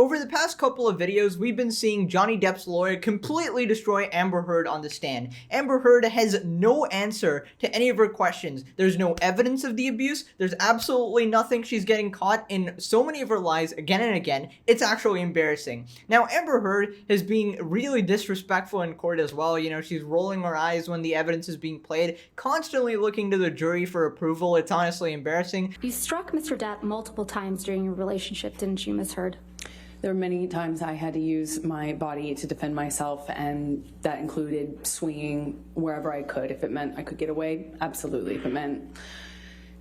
Over the past couple of videos, we've been seeing Johnny Depp's lawyer completely destroy Amber Heard on the stand. Amber Heard has no answer to any of her questions. There's no evidence of the abuse. There's absolutely nothing. She's getting caught in so many of her lies again and again. It's actually embarrassing. Now, Amber Heard is being really disrespectful in court as well. You know, she's rolling her eyes when the evidence is being played, constantly looking to the jury for approval. It's honestly embarrassing. You struck Mr. Depp multiple times during your relationship, didn't you, Ms. Heard? There were many times I had to use my body to defend myself, and that included swinging wherever I could. If it meant I could get away, absolutely. If it meant...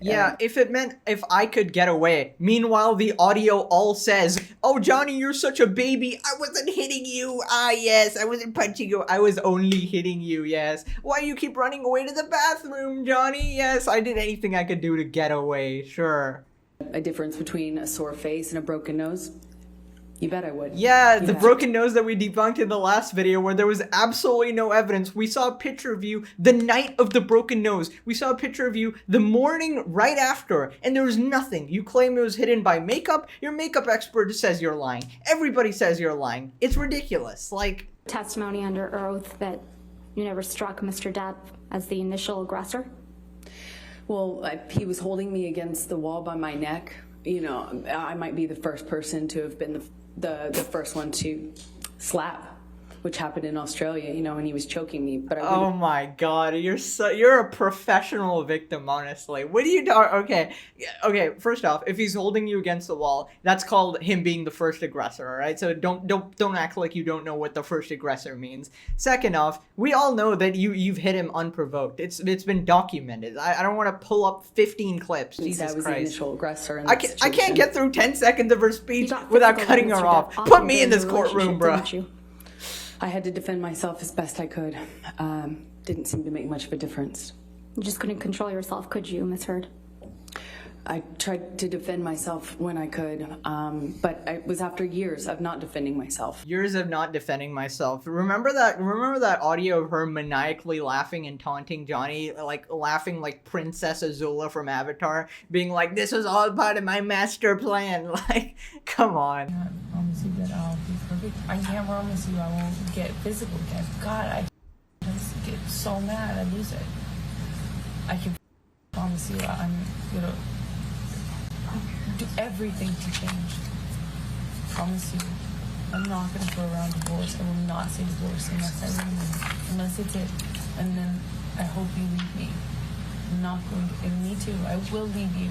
Yeah, if it meant if I could get away. Meanwhile, the audio all says, "Oh, Johnny, you're such a baby. I wasn't hitting you. Ah, yes, I wasn't punching you. I was only hitting you, yes. Why you keep running away to the bathroom, Johnny? Yes, I did anything I could do to get away, sure." A difference between a sore face and a broken nose? You bet I would. Yeah, the broken nose that we debunked in the last video where there was absolutely no evidence. We saw a picture of you the night of the broken nose. We saw a picture of you the morning right after, and there was nothing. You claim it was hidden by makeup. Your makeup expert says you're lying. Everybody says you're lying. It's ridiculous. Like, Testimony under oath that you never struck Mr. Depp as the initial aggressor? Well, he was holding me against the wall by my neck. You know, I might be the first person to have been the first one to slap, which happened in Australia, you know, when he was choking me. But oh my god, you're a professional victim, honestly. What do you do? Okay, first off, if he's holding you against the wall, that's called him being the first aggressor, all right? So don't act like you don't know what the first aggressor means. Second off, we all know that you've hit him unprovoked. It's been documented. I don't want to pull up 15 clips. Jesus that was Christ. the initial aggressor. In I can't get through 10 seconds of her speech without cutting her off. Depp Put me in during this your courtroom, relationship, bro. I had to defend myself as best I could. Didn't seem to make much of a difference. You just couldn't control yourself, could you, Ms. Heard? I tried to defend myself when I could, but it was after years of not defending myself. Years of not defending myself. Remember that audio of her maniacally laughing and taunting Johnny, like laughing like Princess Azula from Avatar, being like, "This was all part of my master plan." Like, come on. I can't promise you that I'll be perfect. I can't promise you I won't get physical again. God, I just get so mad, I lose it. I can promise you I'm gonna do everything to change. Promise you. I'm not gonna throw around divorce. I will not say divorce unless I leave you. Unless it's it. And then I hope you leave me. I'm not going to, and me too. I will leave you.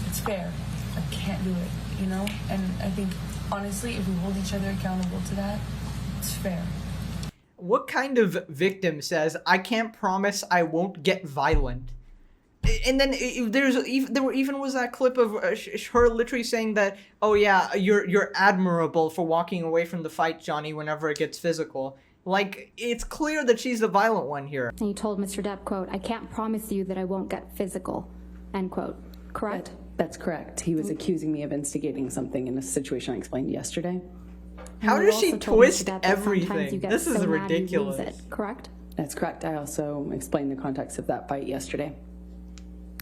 It's fair. I can't do it, you know? And I think, honestly, if we hold each other accountable to that, it's fair. What kind of victim says, "I can't promise I won't get violent"? And then there even was that clip of her literally saying that, "Oh yeah, you're admirable for walking away from the fight, Johnny, whenever it gets physical." Like, it's clear that she's the violent one here. And you told Mr. Depp, quote, "I can't promise you that I won't get physical," end quote. Correct? That's correct. He was accusing me of instigating something in a situation I explained yesterday. How And you does she also told Mr. twist Depp that sometimes everything? you get This is so mad you lose ridiculous. it, correct? That's correct. I also explained the context of that fight yesterday.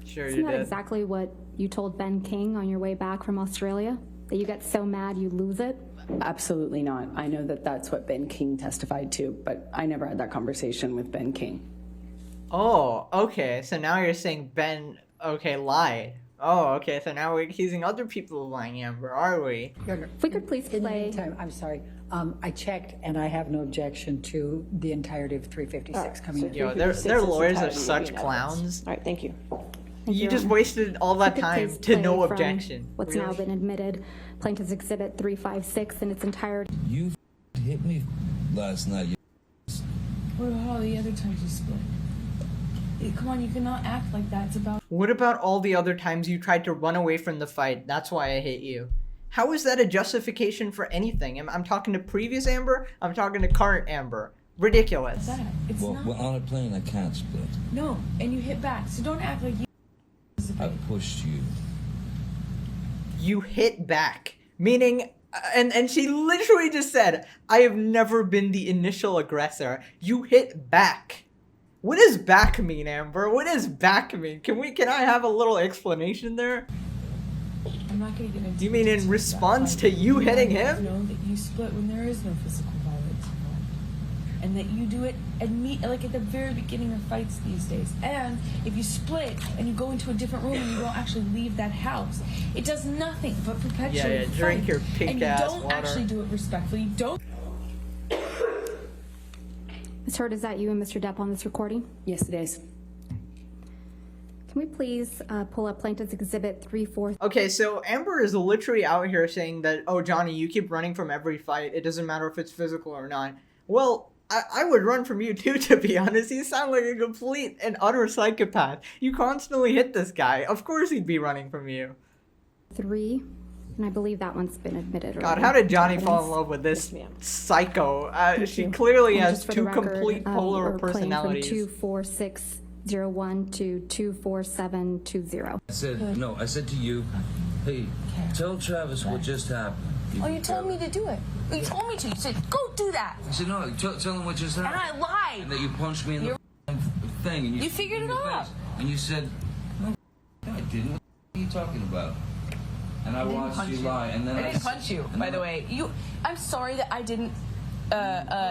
Sure Isn't you that did. exactly what you told Ben King on your way back from Australia? That you get so mad you lose it? Absolutely not. I know that that's what Ben King testified to, but I never had that conversation with Ben King. Oh, okay. So now you're saying Ben, lied. Oh, okay. So now we're accusing other people of lying, Amber, are we? If we could please In the play... meantime, I'm sorry, I checked and I have no objection to the entirety of 356 coming in. Yo, their lawyers are such clowns. All right, thank you. You just wasted all that If we could time please to play no from objection. What's now been admitted, Plaintiff's Exhibit 356 in its entirety. You hit me last night. What about all the other times you split? Come on, you cannot act like that. It's about... What about all the other times you tried to run away from the fight? That's why I hit you. How is that a justification for anything? I'm talking to previous Amber. I'm talking to current Amber. Ridiculous. that. It's Well, not... well, on a plane, I can't split. No, and you hit back, so don't act like you... I pushed you. You hit back. Meaning, and she literally just said, "I have never been the initial aggressor." You hit back. What does back mean, Amber? What does back mean? Can I have a little explanation there? I'm not going to get into You mean in details about response that, to but you hitting want to him? know that you split when there is no physical violence involved, and that you do it like at the very beginning of fights these days. And if you split and you go into a different room and you don't actually leave that house, it does nothing but perpetuate Yeah, the drink fight. your pink and you ass don't water. actually do it respectfully. You don't. Ms. Heard, is that you and Mr. Depp on this recording? Yes, it is. Can we please pull up Plaintiff's Exhibit 343? Okay, so Amber is literally out here saying that, oh, Johnny, you keep running from every fight. It doesn't matter if it's physical or not. Well, I would run from you too, to be honest. You sound like a complete and utter psychopath. You constantly hit this guy. Of course he'd be running from you. 3, and I believe that one's been admitted. God, already how did to Johnny fall in evidence. love with this Yes, ma'am. psycho? She you. clearly And has just for the two record, complete polar we're playing personalities. From 24601 to 24720. I said, no, I said to you, hey, tell Travis what just happened. Oh, you told me to do it. You told me to. You said, go do that. I said, no, tell him what just And happened. I lied. And that you punched me in the thing. And You figured in it the out. face. And you said, no, I didn't. What are you talking about? And I watched you lie. And then I didn't punch you, by the way. I'm sorry that I didn't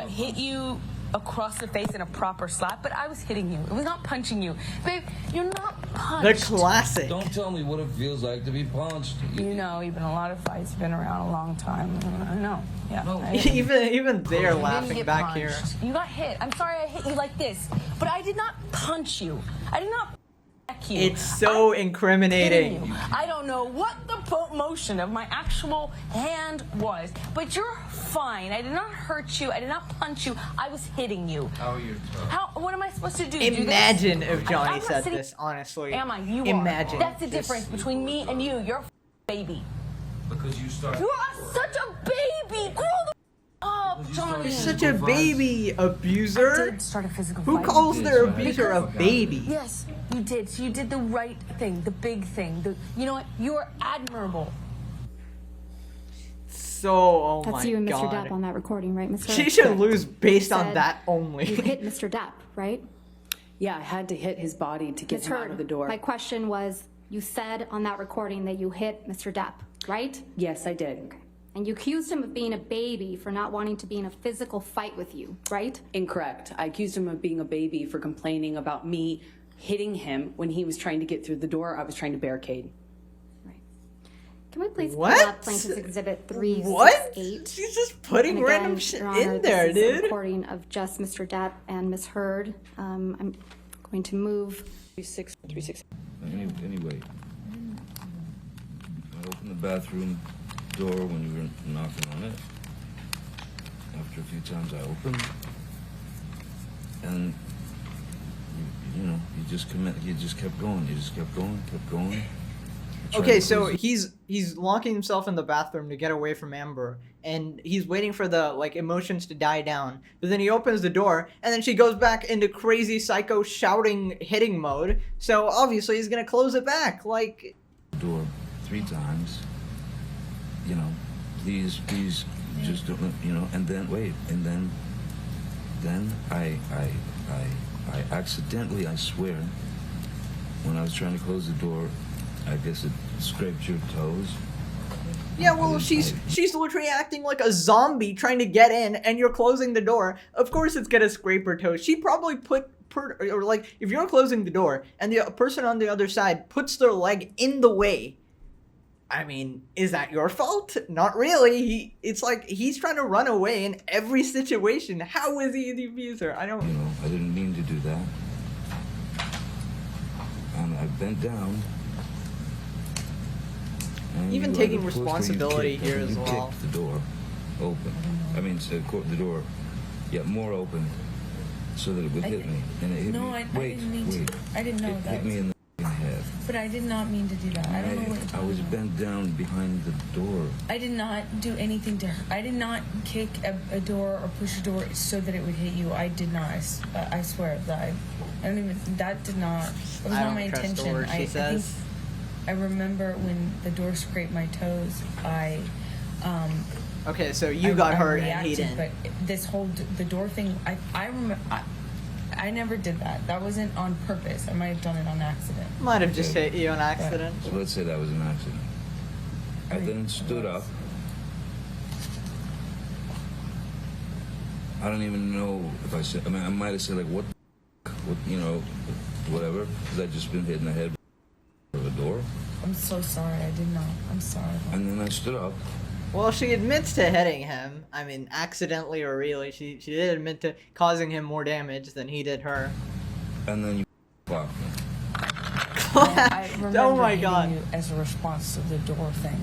hit you across the face in a proper slap, but I was hitting you. It was not punching you. Babe, you're not The punched. classic. Don't tell me what it feels like to be punched. You know, you've been in a lot of fights. You've been around a long time. I know. Yeah. No. I didn't- even they're you didn't laughing get back here. punched. You got hit. I'm sorry I hit you like this, but I did not punch you. I did not you. It's so Hitting incriminating. you. I don't know what the motion of my actual hand was, but you're fine. I did not hurt you. I did not punch you. I was hitting you. How are you? What am I supposed to do? Do this? Imagine if I'm Johnny not said sitting- this, honestly. Am I? You Imagine. are. That's the Just- difference between me and you. You're a baby. Because you started. You are such a baby. Grow the up, Johnny. You're such a baby abuser. I did start a physical Who fight. calls did, their right? abuser a baby? Yes, you did. So you did the right thing, the big thing. You know what? You are admirable. So, oh That's my you and Mr. god. Depp on that recording, right, Mr. She should lose based on Said that only. You hit Mr. Depp, right? Yeah, I had to hit his body to get Ms. him out Heard, of the door. my question was, you said on that recording that you hit Mr. Depp, right? Yes, I did. And you accused him of being a baby for not wanting to be in a physical fight with you, right? Incorrect. I accused him of being a baby for complaining about me hitting him when he was trying to get through the door. I was trying to barricade. Right. Can we please What? pull up Plaintiff's Exhibit 368? What? She's just putting And random again, shit Your Honor, in there, this is a dude. recording of just Mr. Depp and Ms. Heard. I'm going to move. 36. Anyway, I opened the bathroom door when you were knocking on it. After a few times I opened, and you know, you just kept going. You just kept going. I tried Okay, to so close he's locking himself in the bathroom to get away from Amber, and he's waiting for the emotions to die down. But then he opens the door, and then she goes back into crazy psycho shouting hitting mode. So obviously he's gonna close it back. Like, the door 3 times. You know, please, just don't. You know, and then wait, and then I accidentally, I swear, when I was trying to close the door, I guess it scraped your toes. yeah, well, she's literally acting like a zombie trying to get in, and you're closing the door. Of course it's gonna scrape her toes. She probably or like, if you're closing the door and the person on the other side puts their leg in the way, I mean, is that your fault? Not really. It's like he's trying to run away in every situation. How is he the abuser? I don't. You know, I didn't mean to do that. And I bent down. And Even you taking either pushed or you responsibility kicked. here You as well. kicked the door open. I mean, the door, yeah, more open, so that it would hit me. And it hit No, me. I Wait, didn't mean wait. to. I didn't know It that. hit me in the head. But I did not mean to do that. I don't know what you're I talking was about. bent down behind the door. I did not do anything to her. I did not kick a door or push a door so that it would hit you. I did not. I swear that I don't even. That did not. It was I not my don't trust a intention. word she I says. think I remember when the door scraped my toes. Okay, so you got hurt and he reacted, didn't. But this whole the door thing, I remember. I never did that. That wasn't on purpose. I might have done it on accident. Might have just hit you on accident. So let's say that was an accident. I then stood up. I don't even know if I said. I mean, I might have said like, "What, you know, whatever." Because I just been hit in the head with a door, I'm so sorry. I did not. I'm sorry. and then I stood up. Well, she admits to hitting him. I mean, accidentally or really. She did admit to causing him more damage than he did her. And then you clocked me. I remember Oh my hitting god. you as a response to the door thing.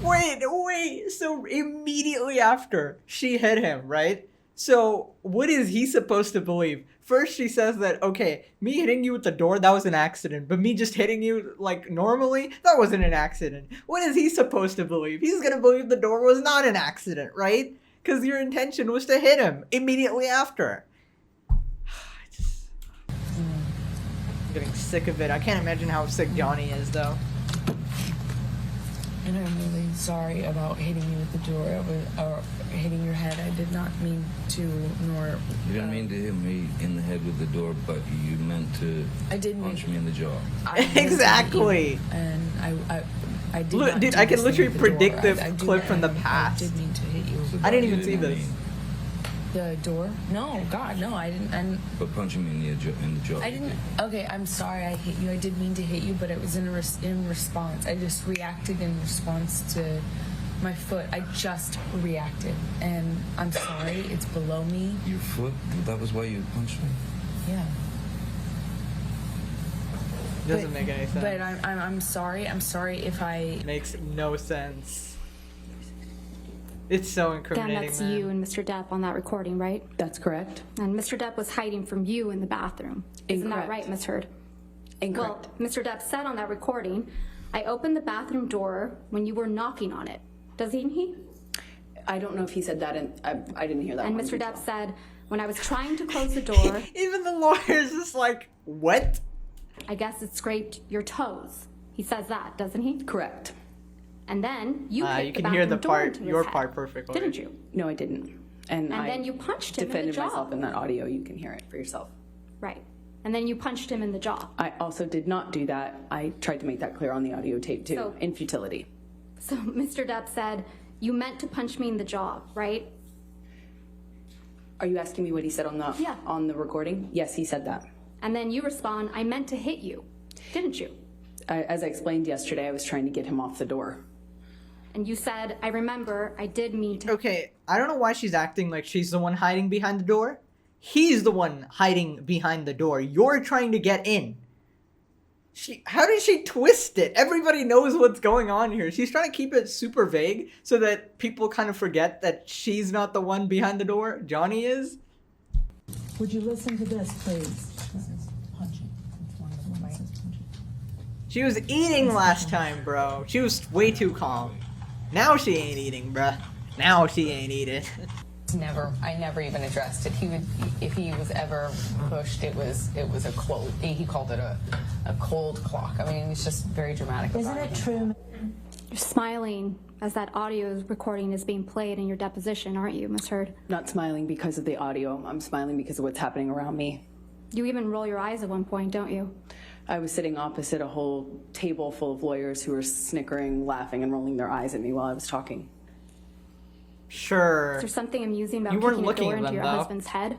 Wait. So immediately after she hit him, right? So what is he supposed to believe? First she says that, okay, me hitting you with the door, that was an accident. But me just hitting you like normally, that wasn't an accident. What is he supposed to believe? He's gonna believe the door was not an accident, right? Because your intention was to hit him immediately after. I'm getting sick of it. I can't imagine how sick Johnny is, though. And I'm really sorry about hitting you with the door or hitting your head. I did not mean to, nor. You didn't mean to hit me in the head with the door, but you meant to I did mean punch me in the jaw. I meant to hit Exactly. you, and I did Look, not dude, do I can this thing literally with the door. predict this I do- clip from the I past. did mean to hit you. So I didn't you even see this. mean, The door? No, God, no, I didn't. But punching me in the jaw. I you didn't. did. Okay, I'm sorry I hit you. I did mean to hit you, but it was in response. I just reacted in response to my foot. I just reacted, and I'm sorry. It's below me. Your foot? That was why you punched me? Yeah. Doesn't make any sense. But I'm sorry. I'm sorry if I. Makes no sense. It's so Dan, incriminating, that's man. you and Mr. Depp on that recording, right? That's correct. And Mr. Depp was hiding from you in the bathroom. Isn't that Incorrect. right, Ms. Heard? Incorrect. Well, Mr. Depp said on that recording, I opened the bathroom door when you were knocking on it. Doesn't he? I don't know if he said that, and I didn't hear that. And one Mr. detail. Depp said, when I was trying to close the door, Even the lawyer's just like, what? I guess it scraped your toes. He says that, doesn't he? Correct. And then you hit You the can hear the bathroom door part, into his your head, part perfectly. didn't you? No, I didn't. And I then you punched him in the defended jaw. myself in that audio. You can hear it for yourself. Right. And then you punched him in the jaw. I also did not do that. I tried to make that clear on the audio tape too, So- in futility. So Mr. Depp said, you meant to punch me in the jaw, right? Are you asking me what he said on the Yeah. on the recording? Yes, he said that. And then you respond, I meant to hit you, didn't you? As I explained yesterday, I was trying to get him off the door. And you said, I remember, I did mean to. Okay, I don't know why she's acting like she's the one hiding behind the door. He's the one hiding behind the door. You're trying to get in. How did she twist it? Everybody knows what's going on here. She's trying to keep it super vague so that people kind of forget that she's not the one behind the door. Johnny is. Would you listen to this, please? This is punching. It's one of them, right? She was eating last time, bro. She was way too calm. Now she ain't eating, bruh. Now she ain't eating. I never even addressed it. He would, if he was ever pushed, it was a cold. He called it a cold clock. I mean, it's just very dramatic. Isn't it true? You're smiling as that audio recording is being played in your deposition, aren't you, Miss Heard? Not smiling because of the audio. I'm smiling because of what's happening around me. You even roll your eyes at one point, don't you? I was sitting opposite a whole table full of lawyers who were snickering, laughing, and rolling their eyes at me while I was talking. Sure. Is there something amusing about You weren't kicking a looking door at into them, your though. husband's head?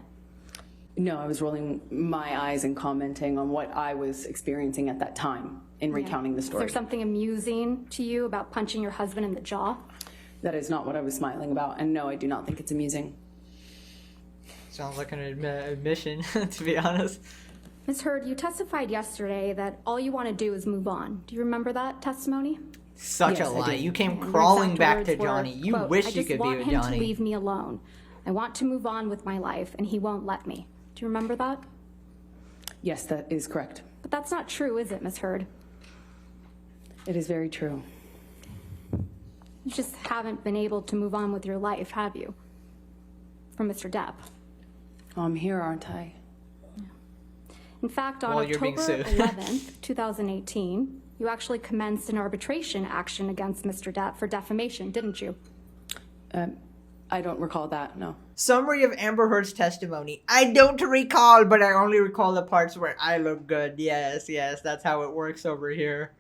No, I was rolling my eyes and commenting on what I was experiencing at that time in recounting the Is story. there something amusing to you about punching your husband in the jaw? That is not what I was smiling about, and no, I do not think it's amusing. Sounds like an admission, to be honest. Ms. Heard, you testified yesterday that all you want to do is move on. Do you remember that testimony? Such Yes, a I lie. did. You came And your crawling exact back words to were, Johnny. You quote, wish I you just could be want with him Johnny. to leave me alone. I want to move on with my life, and he won't let me. Do you remember that? Yes, that is correct. But that's not true, is it, Ms. Heard? It is very true. You just haven't been able to move on with your life, have you? From Mr. Depp. I'm here, aren't I? In fact, on Well, you're being October sued. 11th, 2018, you actually commenced an arbitration action against Mr. Depp for defamation, didn't you? I don't recall that, no. Summary of Amber Heard's testimony. I don't recall, but I only recall the parts where I look good. Yes, that's how it works over here.